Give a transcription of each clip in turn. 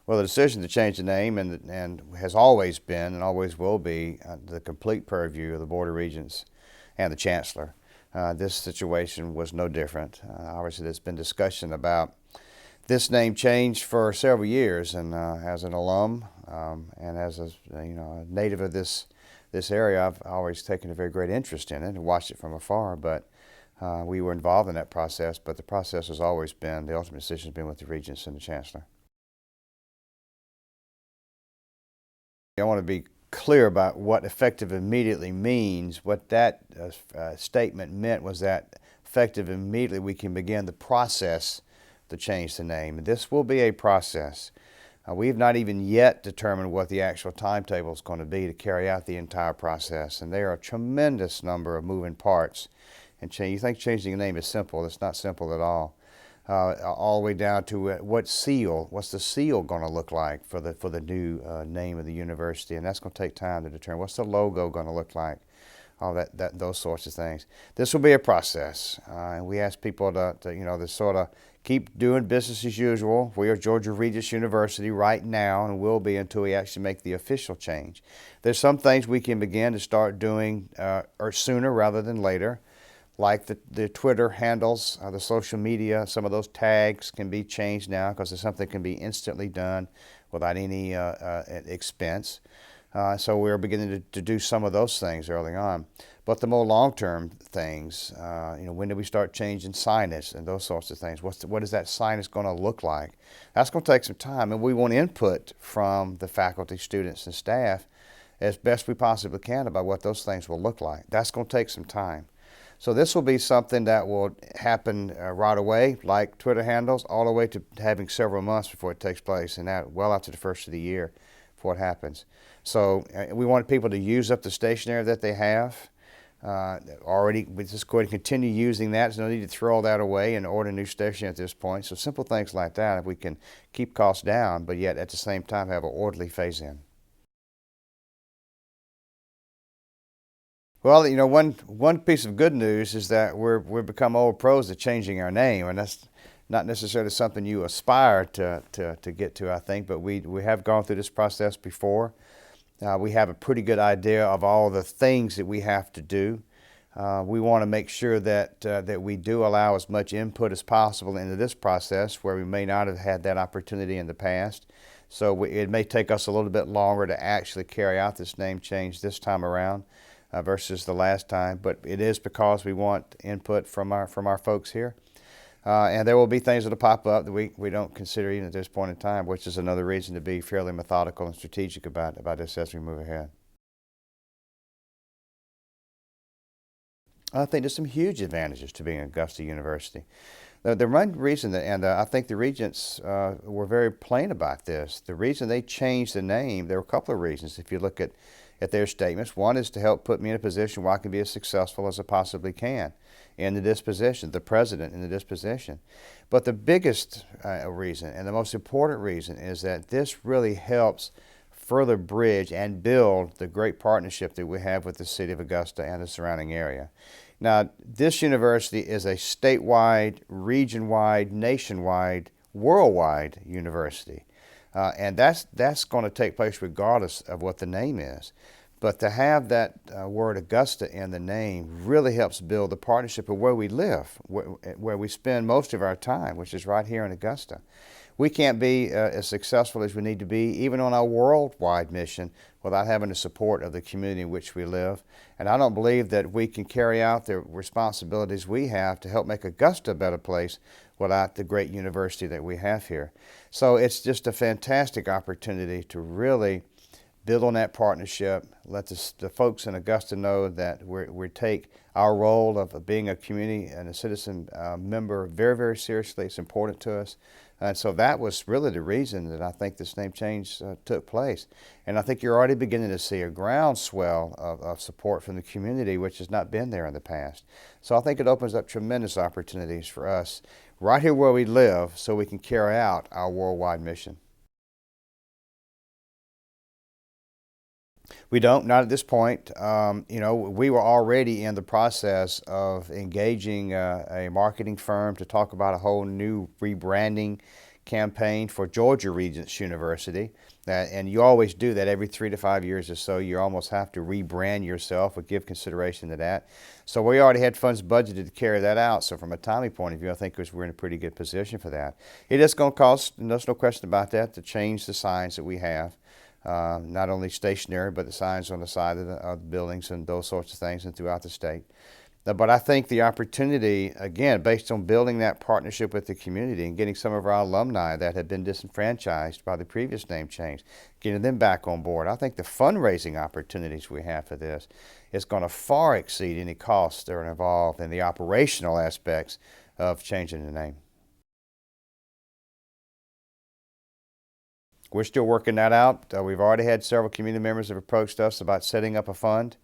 Well, the decision to change the name and has always been and always will be the complete purview of the Board of Regents and the Chancellor. This situation was no different. Obviously, there's been discussion about this name change for several years, and as an alum and as a native of this area, I've always taken a very great interest in it and watched it from afar. But we were involved in that process. But the process has always been, the ultimate decision has been with the Regents and the Chancellor. I want to be clear about what effective immediately means. What that statement meant was that effective immediately we can begin the process to change the name. This will be a process. We have not even yet determined what the actual timetable is going to be to carry out the entire process, and there are a tremendous number of moving parts. And you think changing the name is simple. It's not simple at all. All the way down to what's the seal going to look like for the new name of the university, and that's going to take time to determine. What's the logo going to look like? All those sorts of things. This will be a process, and we ask people to sort of keep doing business as usual. We are Georgia Regis University right now, and will be until we actually make the official change. There's some things we can begin to start doing or sooner rather than later, like the Twitter handles, the social media. Some of those tags can be changed now because it's something that can be instantly done without any expense. So we're beginning to do some of those things early on. But the more long-term things, when do we start changing signage and those sorts of things? What is that signage going to look like? That's going to take some time, and we want input from the faculty, students, and staff as best we possibly can about what those things will look like. That's going to take some time. So this will be something that will happen right away, like Twitter handles, all the way to having several months before it takes place, and that well after the first of the year before it happens. So we want people to use up the stationery that they have already. We just go ahead and continue using that. There's no need to throw all that away and order new stationery at this point. So simple things like that, if we can keep costs down, but yet at the same time have an orderly phase-in. Well, one piece of good news is that we've become old pros at changing our name, and that's not necessarily something you aspire to get to, I think, but we have gone through this process before. We have a pretty good idea of all the things that we have to do. We want to make sure that we do allow as much input as possible into this process where we may not have had that opportunity in the past. So it may take us a little bit longer to actually carry out this name change this time around versus the last time, but it is because we want input from our folks here. And there will be things that will pop up that we don't consider even at this point in time, which is another reason to be fairly methodical and strategic about this as we move ahead. I think there's some huge advantages to being at Augusta University. The one reason that, and I think the Regents were very plain about this, the reason they changed the name, there were a couple of reasons if you look at their statements. One is to help put me in a position where I can be as successful as I possibly can in this position, the president in this position. But the biggest reason and the most important reason is that this really helps further bridge and build the great partnership that we have with the city of Augusta and the surrounding area. Now, this university is a statewide, region-wide, nationwide, worldwide university. And that's going to take place regardless of what the name is. But to have that word Augusta in the name really helps build the partnership of where we live, where we spend most of our time, which is right here in Augusta. We can't be as successful as we need to be, even on our worldwide mission, without having the support of the community in which we live. And I don't believe that we can carry out the responsibilities we have to help make Augusta a better place without the great university that we have here. So it's just a fantastic opportunity to really build on that partnership, let the folks in Augusta know that we take our role of being a community and a citizen member very, very seriously. It's important to us. And so that was really the reason that I think this name change took place. And I think you're already beginning to see a groundswell of support from the community, which has not been there in the past. So I think it opens up tremendous opportunities for us right here where we live so we can carry out our worldwide mission. We don't, not at this point. We were already in the process of engaging a marketing firm to talk about a whole new rebranding campaign for Georgia Regents University. And you always do that every 3 to 5 years or so. You almost have to rebrand yourself or give consideration to that. So we already had funds budgeted to carry that out. So from a timing point of view, I think we're in a pretty good position for that. It is going to cost, and there's no question about that, to change the signs that we have. Not only stationary, but the signs on the side of the buildings and those sorts of things and throughout the state. But I think the opportunity, again, based on building that partnership with the community and getting some of our alumni that had been disenfranchised by the previous name change, getting them back on board, I think the fundraising opportunities we have for this is going to far exceed any costs that are involved in the operational aspects of changing the name. We're still working that out. We've already had several community members have approached us about setting up a fund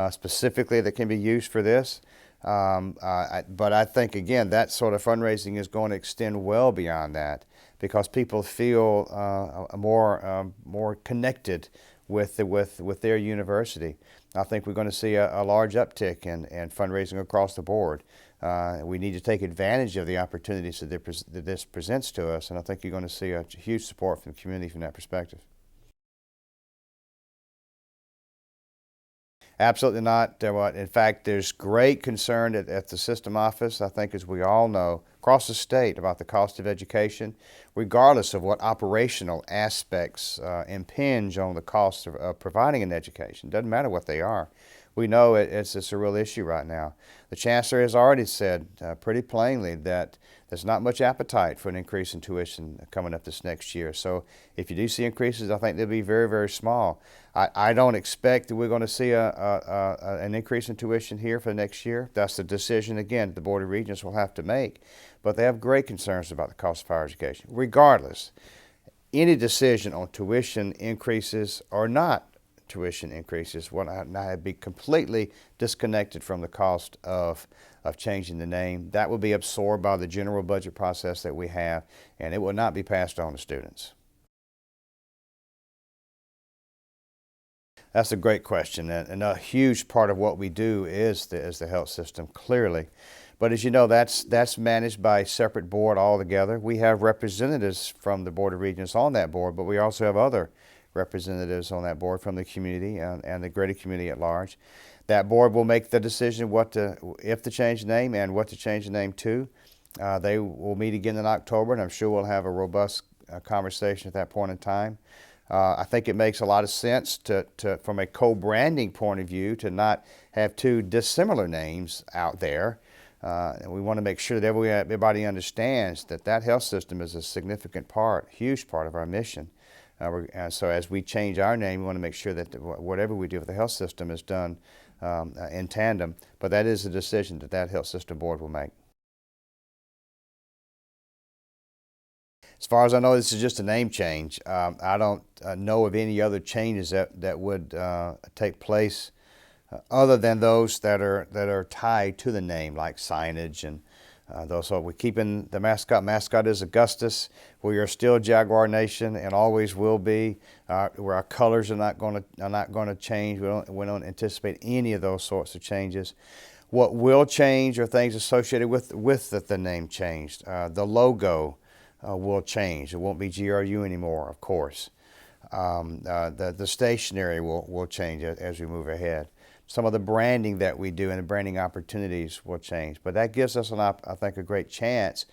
specifically that can be used for this. But I think, again, that sort of fundraising is going to extend well beyond that because people feel more connected with their university. I think we're going to see a large uptick in fundraising across the board. We need to take advantage of the opportunities that this presents to us, and I think you're going to see a huge support from the community from that perspective. Absolutely not. In fact, there's great concern at the system office, I think, as we all know, across the state about the cost of education, regardless of what operational aspects impinge on the cost of providing an education. Doesn't matter what they are. We know it's a real issue right now. The Chancellor has already said pretty plainly that there's not much appetite for an increase in tuition coming up this next year. So if you do see increases, I think they'll be very, very small. I don't expect that we're going to see an increase in tuition here for the next year. That's the decision, again, the Board of Regents will have to make. But they have great concerns about the cost of higher education. Regardless, any decision on tuition increases or not tuition increases will not be completely disconnected from the cost of changing the name. That will be absorbed by the general budget process that we have, and it will not be passed on to students. That's a great question, and a huge part of what we do is the health system, clearly. But as you know, that's managed by a separate board altogether. We have representatives from the Board of Regents on that board, but we also have other representatives on that board from the community and the greater community at large. That board will make the decision if to change the name and what to change the name to. They will meet again in October, and I'm sure we'll have a robust conversation at that point in time. I think it makes a lot of sense from a co-branding point of view to not have two dissimilar names out there. And we want to make sure that everybody understands that health system is a significant part, huge part of our mission. So as we change our name, we want to make sure that whatever we do with the health system is done in tandem. But that is a decision that health system board will make. As far as I know, this is just a name change. I don't know of any other changes that would take place other than those that are tied to the name, like signage and those. So we're keeping the mascot. Mascot is Augustus. We are still Jaguar Nation and always will be. Where our colors are not going to change. We don't anticipate any of those sorts of changes. What will change are things associated with the name changed. The logo will change. It won't be GRU anymore, of course. The stationery will change as we move ahead. Some of the branding that we do and the branding opportunities will change. But that gives us, I think, a great chance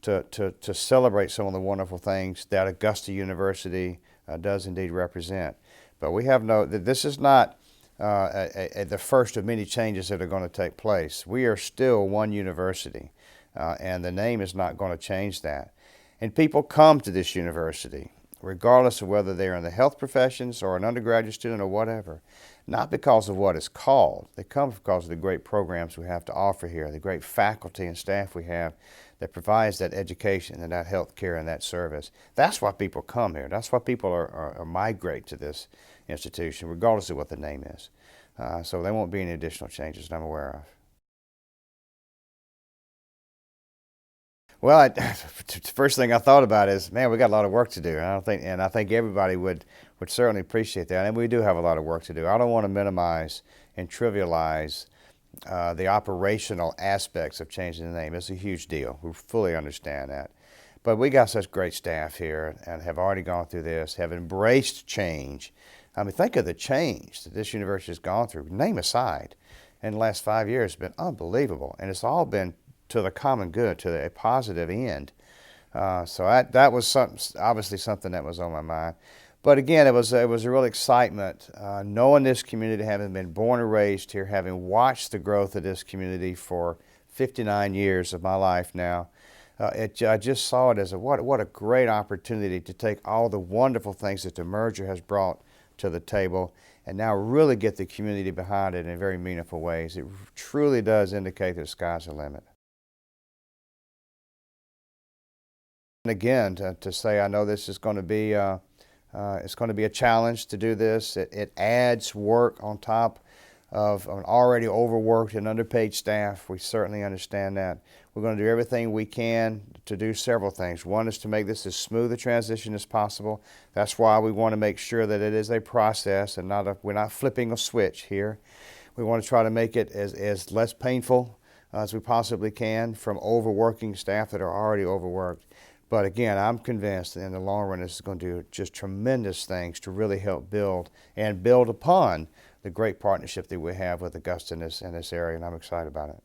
to celebrate some of the wonderful things that Augusta University does indeed represent. But we have this is not the first of many changes that are going to take place. We are still one university, and the name is not going to change that. And people come to this university, regardless of whether they're in the health professions or an undergraduate student or whatever, not because of what it's called. They come because of the great programs we have to offer here, the great faculty and staff we have that provides that education and that health care and that service. That's why people come here. That's why people are migrate to this institution, regardless of what the name is. So there won't be any additional changes that I'm aware of. Well, the first thing I thought about is, man, we got a lot of work to do. And I think everybody would certainly appreciate that. And we do have a lot of work to do. I don't want to minimize and trivialize the operational aspects of changing the name. It's a huge deal. We fully understand that. But we got such great staff here and have already gone through this, have embraced change. I mean, think of the change that this university has gone through, name aside, in the last 5 years has been unbelievable. And it's all been to the common good, to a positive end. So that was obviously something that was on my mind. But again, it was a real excitement knowing this community, having been born and raised here, having watched the growth of this community for 59 years of my life now. I just saw it as what a great opportunity to take all the wonderful things that the merger has brought to the table and now really get the community behind it in very meaningful ways. It truly does indicate that the sky's the limit. And again, to say I know this is going to be it's going to be a challenge to do this. It adds work on top of an already overworked and underpaid staff. We certainly understand that. We're going to do everything we can to do several things. One is to make this as smooth a transition as possible. That's why we want to make sure that it is a process and we're not flipping a switch here. We want to try to make it as less painful as we possibly can from overworking staff that are already overworked. But again, I'm convinced that in the long run this is going to do just tremendous things to really help build upon the great partnership that we have with Augusta in this area, and I'm excited about it.